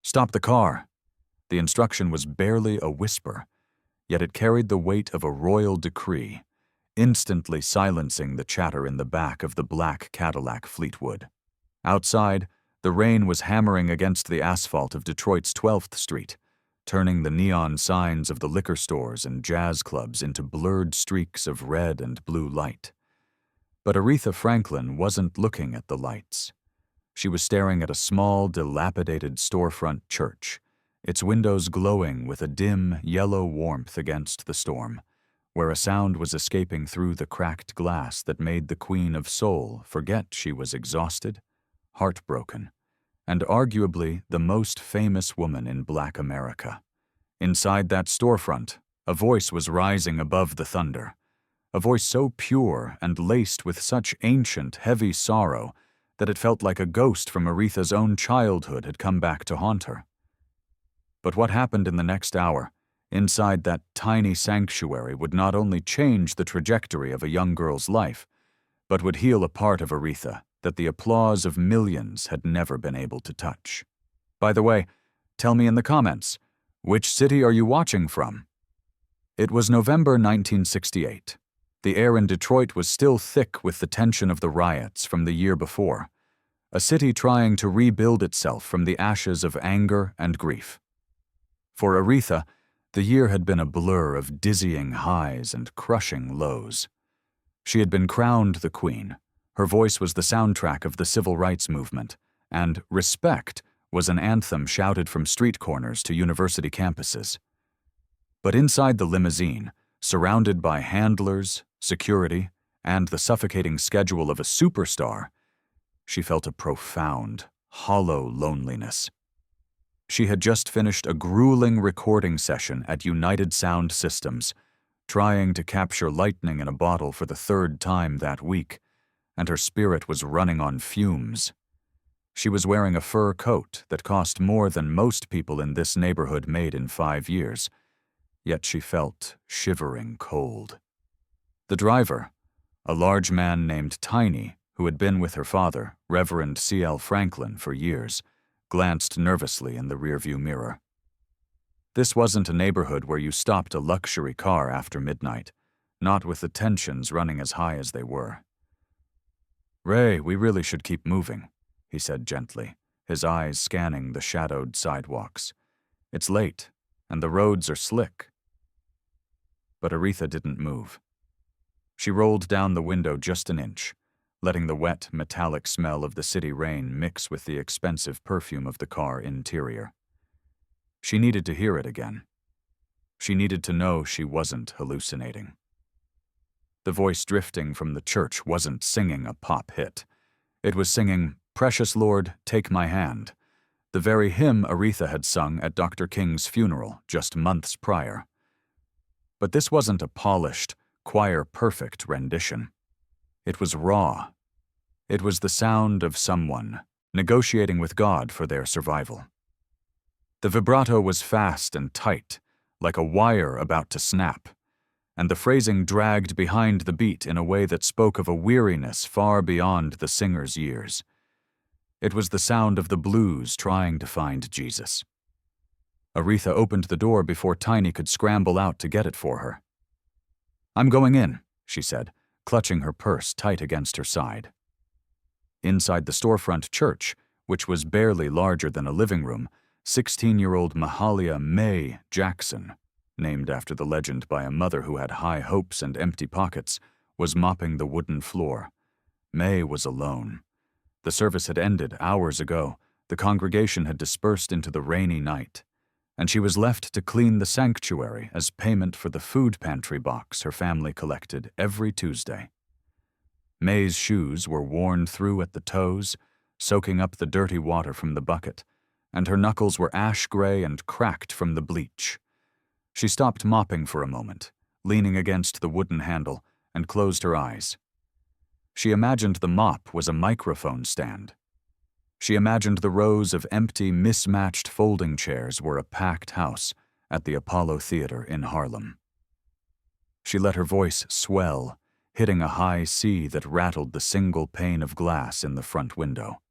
"Stop the car." The instruction was barely a whisper, yet it carried the weight of a royal decree, instantly silencing the chatter in the back of the black Cadillac Fleetwood. Outside, the rain was hammering against the asphalt of Detroit's 12th Street, turning the neon signs of the liquor stores and jazz clubs into blurred streaks of red and blue light. But Aretha Franklin wasn't looking at the lights. She was staring at a small, dilapidated storefront church, its windows glowing with a dim, yellow warmth against the storm, where a sound was escaping through the cracked glass that made the Queen of Soul forget she was exhausted, heartbroken, and arguably the most famous woman in Black America. Inside that storefront, a voice was rising above the thunder, a voice so pure and laced with such ancient, heavy sorrow that it felt like a ghost from Aretha's own childhood had come back to haunt her. But what happened in the next hour, inside that tiny sanctuary, would not only change the trajectory of a young girl's life, but would heal a part of Aretha that the applause of millions had never been able to touch. By the way, tell me in the comments, which city are you watching from? It was November 1968. The air in Detroit was still thick with the tension of the riots from the year before, a city trying to rebuild itself from the ashes of anger and grief. For Aretha, the year had been a blur of dizzying highs and crushing lows. She had been crowned the queen. Her voice was the soundtrack of the civil rights movement, and Respect was an anthem shouted from street corners to university campuses. But inside the limousine, surrounded by handlers, security, and the suffocating schedule of a superstar, she felt a profound, hollow loneliness. She had just finished a grueling recording session at United Sound Systems, trying to capture lightning in a bottle for the third time that week, and her spirit was running on fumes. She was wearing a fur coat that cost more than most people in this neighborhood made in 5 years, yet she felt shivering cold. The driver, a large man named Tiny, who had been with her father, Reverend C.L. Franklin, for years, glanced nervously in the rearview mirror. This wasn't a neighborhood where you stopped a luxury car after midnight, not with the tensions running as high as they were. "Ray, we really should keep moving," he said gently, his eyes scanning the shadowed sidewalks. "It's late, and the roads are slick." But Aretha didn't move. She rolled down the window just an inch, letting the wet, metallic smell of the city rain mix with the expensive perfume of the car interior. She needed to hear it again. She needed to know she wasn't hallucinating. The voice drifting from the church wasn't singing a pop hit. It was singing, "Precious Lord, Take My Hand," the very hymn Aretha had sung at Dr. King's funeral just months prior. But this wasn't a polished, choir-perfect rendition. It was raw. It was the sound of someone negotiating with God for their survival. The vibrato was fast and tight, like a wire about to snap, and the phrasing dragged behind the beat in a way that spoke of a weariness far beyond the singer's years. It was the sound of the blues trying to find Jesus. Aretha opened the door before Tiny could scramble out to get it for her. "I'm going in," she said, clutching her purse tight against her side. Inside the storefront church, which was barely larger than a living room, 16-year-old Mahalia May Jackson, named after the legend by a mother who had high hopes and empty pockets, was mopping the wooden floor. May was alone. The service had ended hours ago. The congregation had dispersed into the rainy night, and she was left to clean the sanctuary as payment for the food pantry box her family collected every Tuesday. May's shoes were worn through at the toes, soaking up the dirty water from the bucket, and her knuckles were ash-gray and cracked from the bleach. She stopped mopping for a moment, leaning against the wooden handle, and closed her eyes. She imagined the mop was a microphone stand. She imagined the rows of empty, mismatched folding chairs were a packed house at the Apollo Theater in Harlem. She let her voice swell, hitting a high C that rattled the single pane of glass in the front window.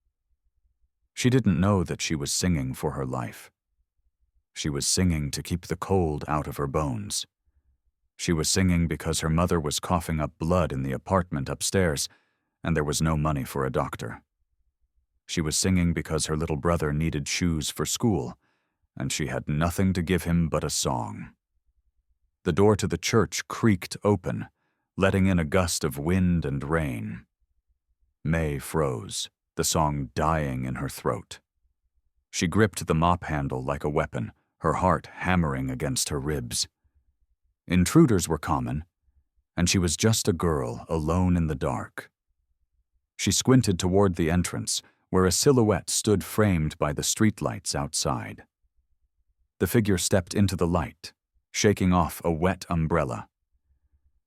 She didn't know that she was singing for her life. She was singing to keep the cold out of her bones. She was singing because her mother was coughing up blood in the apartment upstairs, and there was no money for a doctor. She was singing because her little brother needed shoes for school, and she had nothing to give him but a song. The door to the church creaked open, letting in a gust of wind and rain. May froze, the song dying in her throat. She gripped the mop handle like a weapon, her heart hammering against her ribs. Intruders were common, and she was just a girl alone in the dark. She squinted toward the entrance, where a silhouette stood framed by the streetlights outside. The figure stepped into the light, shaking off a wet umbrella.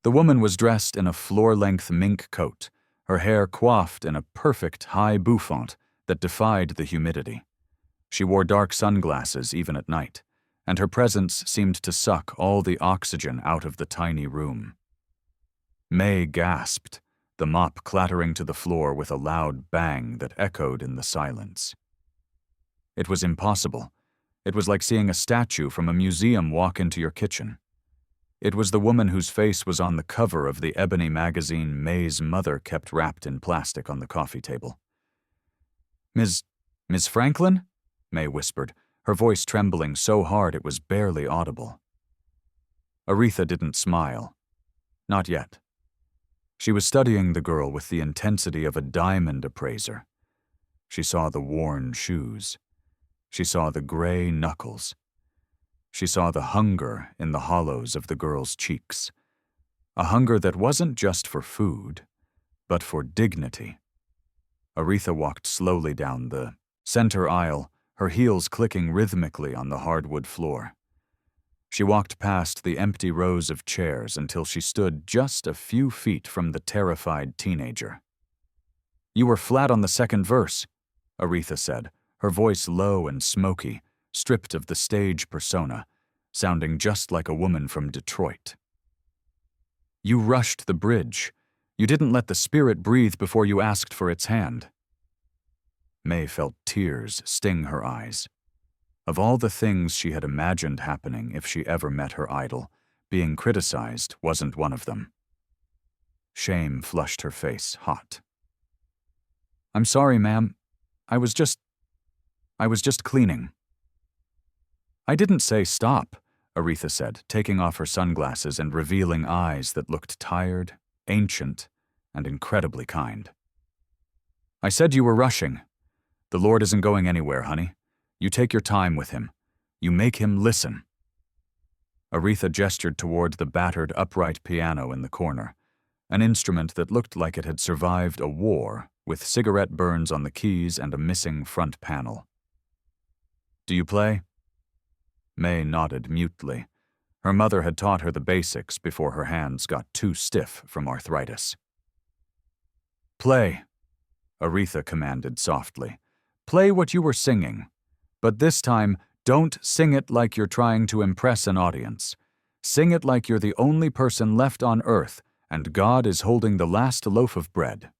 The woman was dressed in a floor-length mink coat, her hair coiffed in a perfect high bouffant that defied the humidity. She wore dark sunglasses even at night, and her presence seemed to suck all the oxygen out of the tiny room. May gasped, the mop clattering to the floor with a loud bang that echoed in the silence. It was impossible. It was like seeing a statue from a museum walk into your kitchen. It was the woman whose face was on the cover of the ebony magazine May's mother kept wrapped in plastic on the coffee table. Miss Franklin?" May whispered, her voice trembling so hard it was barely audible. Aretha didn't smile. Not yet. She was studying the girl with the intensity of a diamond appraiser. She saw the worn shoes. She saw the gray knuckles. She saw the hunger in the hollows of the girl's cheeks. A hunger that wasn't just for food, but for dignity. Aretha walked slowly down the center aisle, her heels clicking rhythmically on the hardwood floor. She walked past the empty rows of chairs until she stood just a few feet from the terrified teenager. "You were flat on the second verse," Aretha said, her voice low and smoky, stripped of the stage persona, sounding just like a woman from Detroit. "You rushed the bridge. You didn't let the spirit breathe before you asked for its hand." May felt tears sting her eyes. Of all the things she had imagined happening if she ever met her idol, being criticized wasn't one of them. Shame flushed her face hot. "I'm sorry, ma'am. I was just cleaning." "I didn't say stop," Aretha said, taking off her sunglasses and revealing eyes that looked tired, ancient, and incredibly kind. "I said you were rushing. The Lord isn't going anywhere, honey. You take your time with him. You make him listen." Aretha gestured toward the battered upright piano in the corner, an instrument that looked like it had survived a war, with cigarette burns on the keys and a missing front panel. "Do you play?" May nodded mutely. Her mother had taught her the basics before her hands got too stiff from arthritis. "Play," Aretha commanded softly. "Play what you were singing. But this time, don't sing it like you're trying to impress an audience. Sing it like you're the only person left on earth and God is holding the last loaf of bread."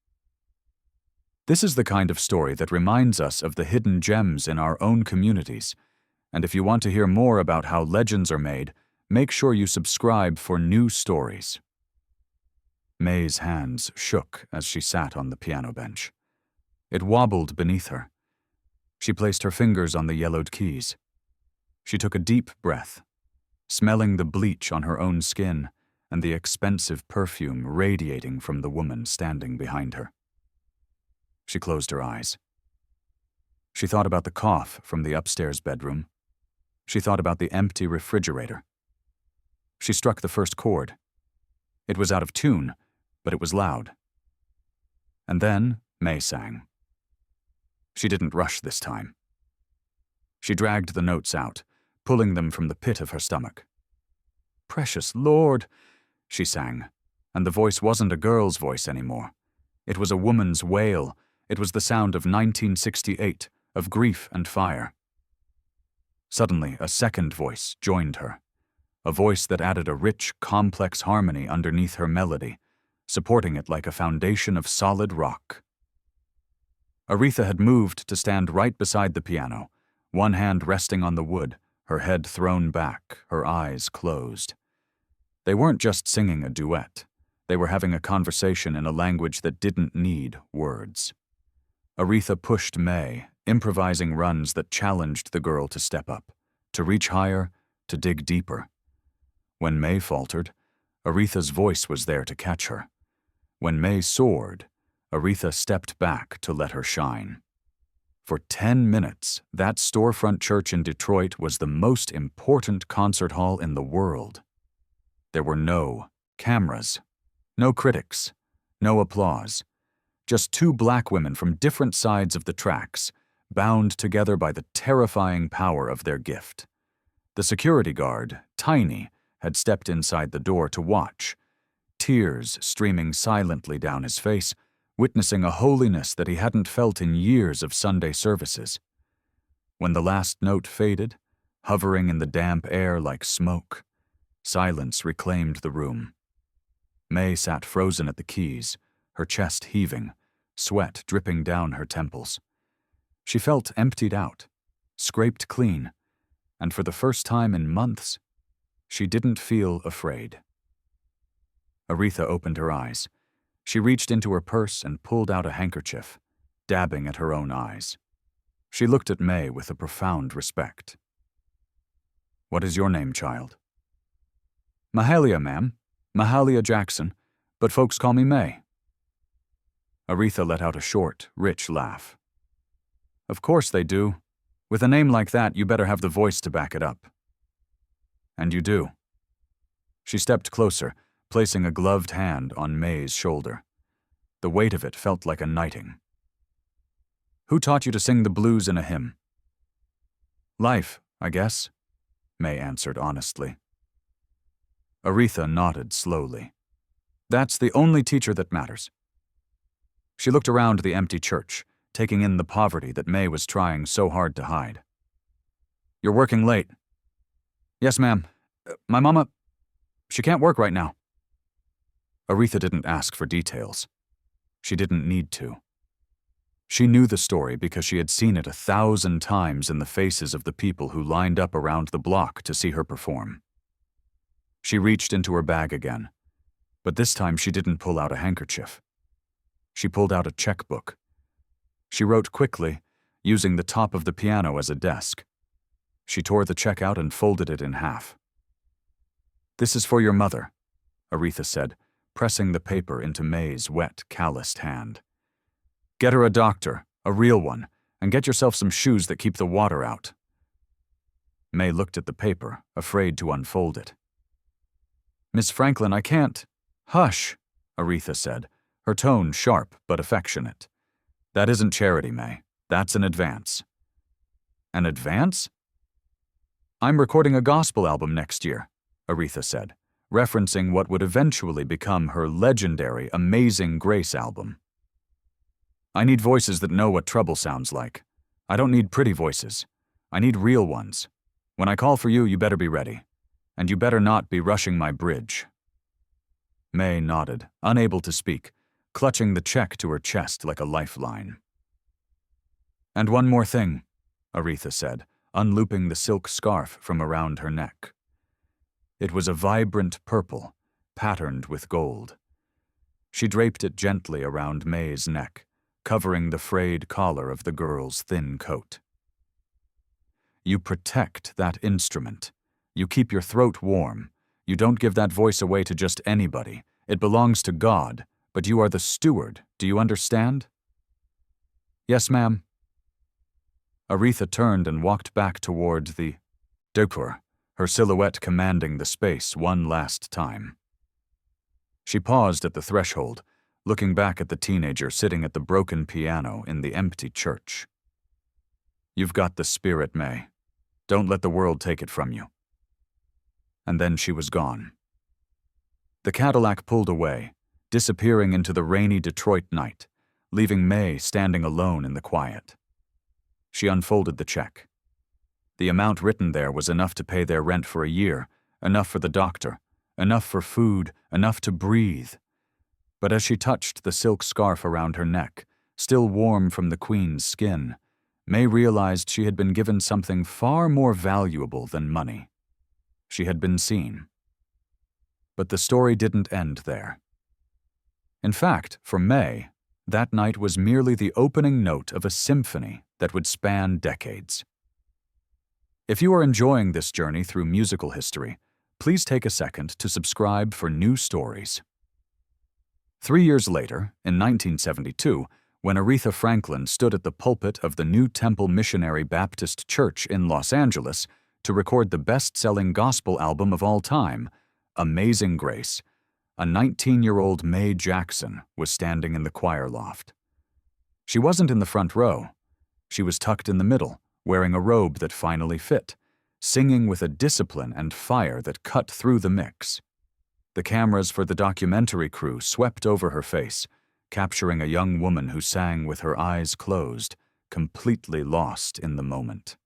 This is the kind of story that reminds us of the hidden gems in our own communities. And if you want to hear more about how legends are made, make sure you subscribe for new stories. May's hands shook as she sat on the piano bench. It wobbled beneath her. She placed her fingers on the yellowed keys. She took a deep breath, smelling the bleach on her own skin and the expensive perfume radiating from the woman standing behind her. She closed her eyes. She thought about the cough from the upstairs bedroom. She thought about the empty refrigerator. She struck the first chord. It was out of tune, but it was loud. And then May sang. She didn't rush this time. She dragged the notes out, pulling them from the pit of her stomach. "Precious Lord," she sang, and the voice wasn't a girl's voice anymore. It was a woman's wail. It was the sound of 1968, of grief and fire. Suddenly, a second voice joined her, a voice that added a rich, complex harmony underneath her melody, supporting it like a foundation of solid rock. Aretha had moved to stand right beside the piano, one hand resting on the wood, her head thrown back, her eyes closed. They weren't just singing a duet. They were having a conversation in a language that didn't need words. Aretha pushed May, improvising runs that challenged the girl to step up, to reach higher, to dig deeper. When May faltered, Aretha's voice was there to catch her. When May soared, Aretha stepped back to let her shine. For 10 minutes, that storefront church in Detroit was the most important concert hall in the world. There were no cameras, no critics, no applause. Just two black women from different sides of the tracks, bound together by the terrifying power of their gift. The security guard, Tiny, had stepped inside the door to watch, tears streaming silently down his face, witnessing a holiness that he hadn't felt in years of Sunday services. When the last note faded, hovering in the damp air like smoke, silence reclaimed the room. May sat frozen at the keys, her chest heaving, sweat dripping down her temples. She felt emptied out, scraped clean, and for the first time in months, she didn't feel afraid. Aretha opened her eyes. She reached into her purse and pulled out a handkerchief, dabbing at her own eyes. She looked at May with a profound respect. "What is your name, child?" "Mahalia, ma'am. Mahalia Jackson, but folks call me May." Aretha let out a short, rich laugh. "Of course they do. With a name like that, you better have the voice to back it up." "And you do." She stepped closer, placing a gloved hand on May's shoulder. The weight of it felt like a knighting. "Who taught you to sing the blues in a hymn?" "Life, I guess," May answered honestly. Aretha nodded slowly. "That's the only teacher that matters." She looked around the empty church, taking in the poverty that May was trying so hard to hide. "You're working late." "Yes, ma'am. My mama, she can't work right now." Aretha didn't ask for details. She didn't need to. She knew the story because she had seen it 1,000 times in the faces of the people who lined up around the block to see her perform. She reached into her bag again, but this time she didn't pull out a handkerchief. She pulled out a checkbook. She wrote quickly, using the top of the piano as a desk. She tore the check out and folded it in half. "This is for your mother," Aretha said, pressing the paper into May's wet, calloused hand. "Get her a doctor, a real one, and get yourself some shoes that keep the water out." May looked at the paper, afraid to unfold it. "Miss Franklin, I can't—" "Hush," Aretha said, her tone sharp but affectionate. "That isn't charity, May. That's an advance." "An advance?" "I'm recording a gospel album next year," Aretha said, referencing what would eventually become her legendary Amazing Grace album. "I need voices that know what trouble sounds like. I don't need pretty voices. I need real ones. When I call for you, you better be ready. And you better not be rushing my bridge." May nodded, unable to speak, clutching the check to her chest like a lifeline. "And one more thing," Aretha said, unlooping the silk scarf from around her neck. It was a vibrant purple, patterned with gold. She draped it gently around May's neck, covering the frayed collar of the girl's thin coat. "You protect that instrument. You keep your throat warm. You don't give that voice away to just anybody. It belongs to God, but you are the steward. Do you understand?" "Yes, ma'am." Aretha turned and walked back toward the decor, her silhouette commanding the space one last time. She paused at the threshold, looking back at the teenager sitting at the broken piano in the empty church. "You've got the spirit, May. Don't let the world take it from you." And then she was gone. The Cadillac pulled away, disappearing into the rainy Detroit night, leaving May standing alone in the quiet. She unfolded the check. The amount written there was enough to pay their rent for a year, enough for the doctor, enough for food, enough to breathe. But as she touched the silk scarf around her neck, still warm from the Queen's skin, May realized she had been given something far more valuable than money. She had been seen. But the story didn't end there. In fact, for May, that night was merely the opening note of a symphony that would span decades. If you are enjoying this journey through musical history, please take a second to subscribe for new stories. 3 years later, in 1972, when Aretha Franklin stood at the pulpit of the New Temple Missionary Baptist Church in Los Angeles to record the best-selling gospel album of all time, Amazing Grace, a 19-year-old May Jackson was standing in the choir loft. She wasn't in the front row. She was tucked in the middle, wearing a robe that finally fit, singing with a discipline and fire that cut through the mix. The cameras for the documentary crew swept over her face, capturing a young woman who sang with her eyes closed, completely lost in the moment.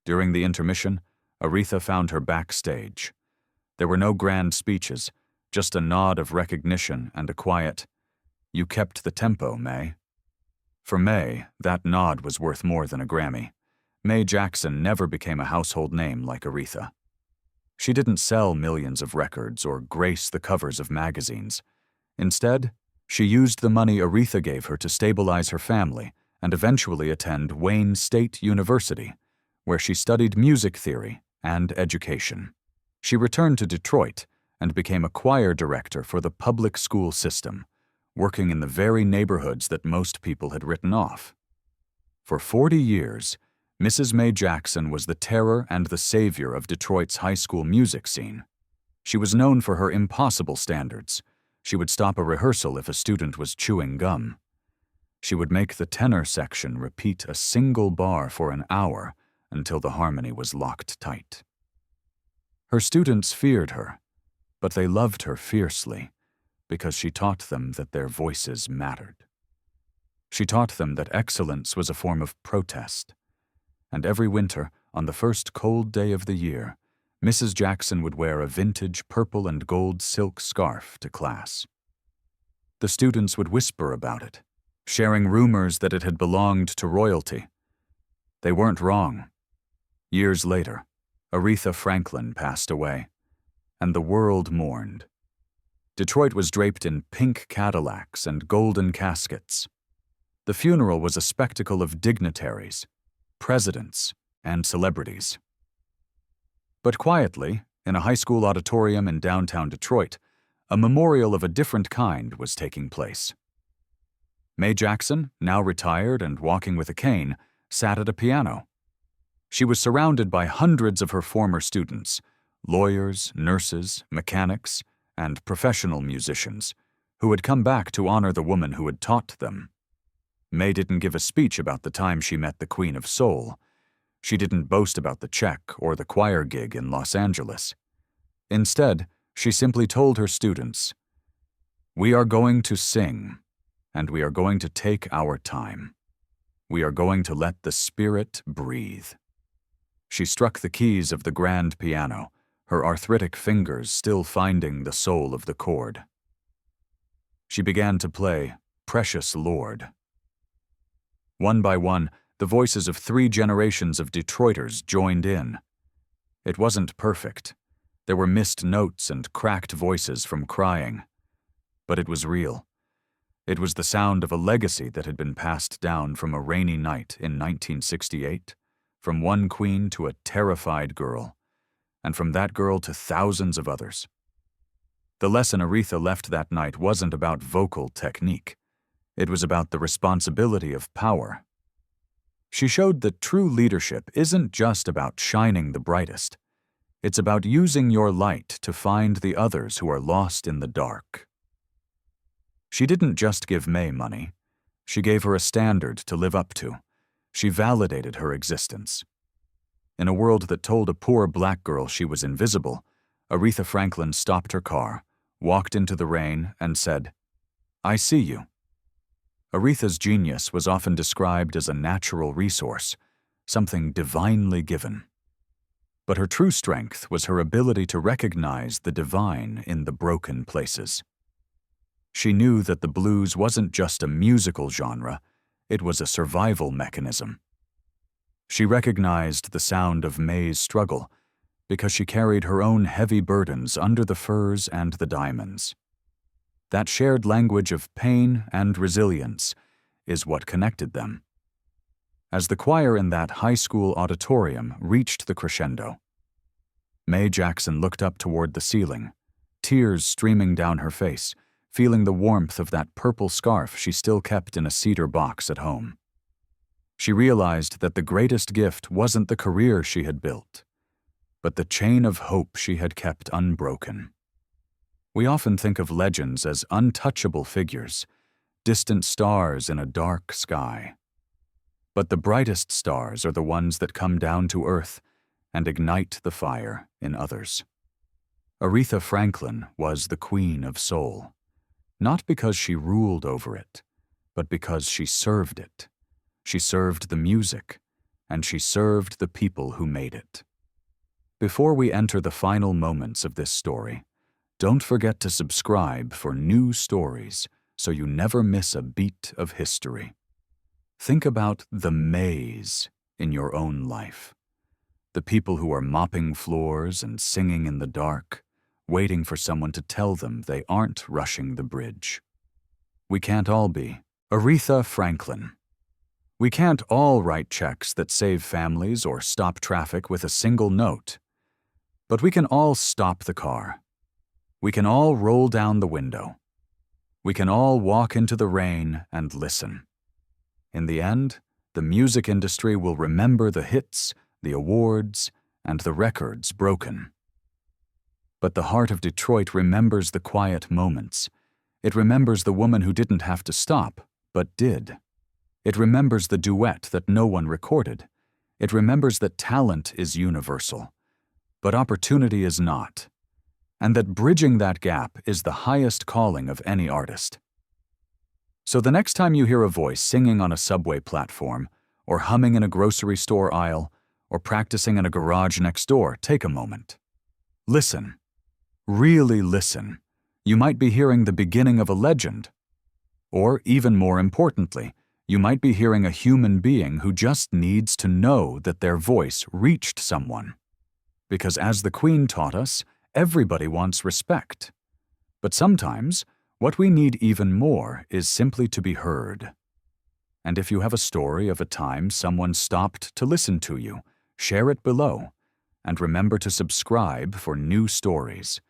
During the intermission, Aretha found her backstage. There were no grand speeches, just a nod of recognition and a quiet, "You kept the tempo, May." For May, that nod was worth more than a Grammy. May Jackson never became a household name like Aretha. She didn't sell millions of records or grace the covers of magazines. Instead, she used the money Aretha gave her to stabilize her family and eventually attend Wayne State University, where she studied music theory and education. She returned to Detroit and became a choir director for the public school system, working in the very neighborhoods that most people had written off. For 40 years, Mrs. May Jackson was the terror and the savior of Detroit's high school music scene. She was known for her impossible standards. She would stop a rehearsal if a student was chewing gum. She would make the tenor section repeat a single bar for an hour until the harmony was locked tight. Her students feared her, but they loved her fiercely because she taught them that their voices mattered. She taught them that excellence was a form of protest. And every winter, on the first cold day of the year, Mrs. Jackson would wear a vintage purple and gold silk scarf to class. The students would whisper about it, sharing rumors that it had belonged to royalty. They weren't wrong. Years later, Aretha Franklin passed away, and the world mourned. Detroit was draped in pink Cadillacs and golden caskets. The funeral was a spectacle of dignitaries, presidents, and celebrities. But quietly, in a high school auditorium in downtown Detroit, a memorial of a different kind was taking place. May Jackson, now retired and walking with a cane, sat at a piano. She was surrounded by hundreds of her former students, lawyers, nurses, mechanics, and professional musicians, who had come back to honor the woman who had taught them. May didn't give a speech about the time she met the Queen of Soul. She didn't boast about the check or the choir gig in Los Angeles. Instead, she simply told her students, "We are going to sing, and we are going to take our time. We are going to let the Spirit breathe." She struck the keys of the grand piano, her arthritic fingers still finding the soul of the chord. She began to play "Precious Lord." One by one, the voices of 3 generations of Detroiters joined in. It wasn't perfect. There were missed notes and cracked voices from crying. But it was real. It was the sound of a legacy that had been passed down from a rainy night in 1968, from one queen to a terrified girl, and from that girl to thousands of others. The lesson Aretha left that night wasn't about vocal technique. It was about the responsibility of power. She showed that true leadership isn't just about shining the brightest. It's about using your light to find the others who are lost in the dark. She didn't just give May money. She gave her a standard to live up to. She validated her existence. In a world that told a poor black girl she was invisible, Aretha Franklin stopped her car, walked into the rain, and said, "I see you." Aretha's genius was often described as a natural resource, something divinely given. But her true strength was her ability to recognize the divine in the broken places. She knew that the blues wasn't just a musical genre, It was a survival mechanism. She recognized the sound of May's struggle because she carried her own heavy burdens under the furs and the diamonds. That shared language of pain and resilience is what connected them. As the choir in that high school auditorium reached the crescendo, May Jackson looked up toward the ceiling, tears streaming down her face, feeling the warmth of that purple scarf she still kept in a cedar box at home. She realized that the greatest gift wasn't the career she had built, but the chain of hope she had kept unbroken. We often think of legends as untouchable figures, distant stars in a dark sky. But the brightest stars are the ones that come down to earth and ignite the fire in others. Aretha Franklin was the queen of soul, not because she ruled over it, but because she served it. She served the music, and she served the people who made it. Before we enter the final moments of this story, don't forget to subscribe for new stories so you never miss a beat of history. Think about the Mays in your own life. The people who are mopping floors and singing in the dark, waiting for someone to tell them they aren't rushing the bridge. We can't all be Aretha Franklin. We can't all write checks that save families or stop traffic with a single note. But we can all stop the car. We can all roll down the window. We can all walk into the rain and listen. In the end, the music industry will remember the hits, the awards, and the records broken. But the heart of Detroit remembers the quiet moments. It remembers the woman who didn't have to stop, but did. It remembers the duet that no one recorded. It remembers that talent is universal, but opportunity is not, and that bridging that gap is the highest calling of any artist. So the next time you hear a voice singing on a subway platform, or humming in a grocery store aisle, or practicing in a garage next door, take a moment. Listen. Really listen. You might be hearing the beginning of a legend. Or, even more importantly, you might be hearing a human being who just needs to know that their voice reached someone. Because as the Queen taught us, everybody wants respect. But sometimes, what we need even more is simply to be heard. And if you have a story of a time someone stopped to listen to you, share it below, and remember to subscribe for new stories.